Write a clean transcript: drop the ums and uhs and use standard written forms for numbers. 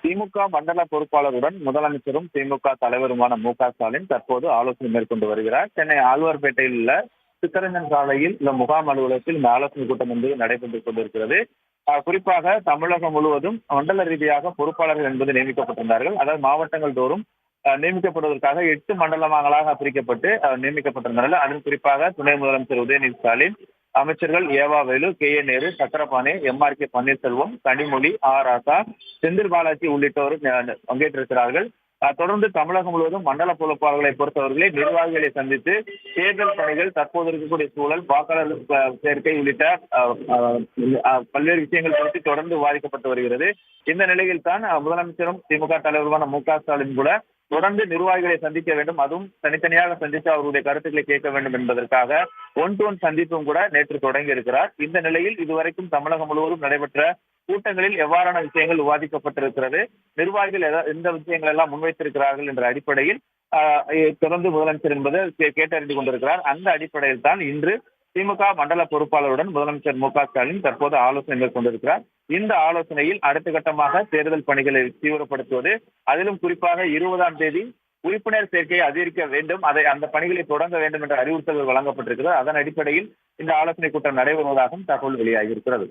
திமுக மண்டல பொறுப்பாளருடன் முதலமைச்சரும் திமுக தலைவருமான மு.க.ஸ்டாலின் தற்போது ஆலோசனை மேற்கொண்டு வருகிறார். சென்னை ஆழ்வார்பேட்டையில் உள்ள சித்தரஞ்சன் சாலையில் உள்ள முகாம் அலுவலகத்தில் இந்த ஆலோசனை கூட்டம் என்பது நடைபெற்றுக் கொண்டிருக்கிறது. குறிப்பாக தமிழகம் முழுவதும் மண்டல ரீதியாக பொறுப்பாளர்கள் என்பது நியமிக்கப்பட்டிருந்தார்கள். அதாவது மாவட்டங்கள் தோறும் நியமிக்கப்படுவதற்காக 8 மண்டலங்களாக பிரிக்கப்பட்டு நியமிக்கப்பட்டிருந்தார்கள். அதில் குறிப்பாக துணை முதலமைச்சர் உதயநிதி ஸ்டாலின், அமைச்சர்கள் ஏவா வேலு, கே.ஏ. நேரு, சக்கரபாணி, எம்.ஆர்.கே. பன்னீர்செல்வம், கனிமொழி, ராசா, செந்தில் பாலாஜி உள்ளிட்டோர் பங்கேற்றிருக்கிறார்கள். தொடர்ந்து தமிழகம் முழுவதும் மண்டல பொறுப்பாளர்களை பொறுத்தவர்களை நிர்வாகிகளை சந்தித்து தேர்தல் பணிகள், தற்போது இருக்கக்கூடிய சூழல், வாக்காளர் சேர்க்கை உள்ளிட்ட பல்வேறு விஷயங்கள் குறித்து தொடர்ந்து விவாதிக்கப்பட்டு வருகிறது. இந்த நிலையில் தான் முதலமைச்சரும் திமுக தலைவருமான மு.க.ஸ்டாலின் கூட தொடர்ந்து நிர்வாகிகளை சந்திக்க வேண்டும், அதுவும் தனித்தனியாக சந்தித்து அவர்களுடைய கருத்துக்களை கேட்க வேண்டும் என்பதற்காக ஒன் டு ஒன் சந்திப்பும் கூட நேற்று தொடங்கி இருக்கிறார். இந்த நிலையில் இதுவரைக்கும் தமிழகம் முழுவதும் நடைபெற்ற கூட்டங்களில் எவ்வாறான விஷயங்கள் விவாதிக்கப்பட்டிருக்கிறது, நிர்வாகிகள் எந்த விஷயங்கள் எல்லாம் முன்வைத்திருக்கிறார்கள் என்ற அடிப்படையில் தொடர்ந்து முதலமைச்சர் என்பது கேட்டறிந்து கொண்டிருக்கிறார். அந்த அடிப்படையில் தான் இன்று திமுக மண்டல பொறுப்பாளருடன் முதலமைச்சர் மு.க.ஸ்டாலின் தற்போது ஆலோசனை மேற்கொண்டிருக்கிறார். இந்த ஆலோசனையில் அடுத்த கட்டமாக தேர்தல் பணிகளை தீவிரப்படுத்துவது, அதிலும் குறிப்பாக 20ஆம் தேதி உறுப்பினர் சேர்க்கையை அதிகரிக்க வேண்டும், அந்த பணிகளை தொடங்க வேண்டும் என்ற அறிவுறுத்தல்கள் வழங்கப்பட்டிருக்கிறது. அதன் அடிப்படையில் இந்த ஆலோசனை கூட்டம் நடைபெறுவதாகவும் தகவல் வெளியாகியிருக்கிறது.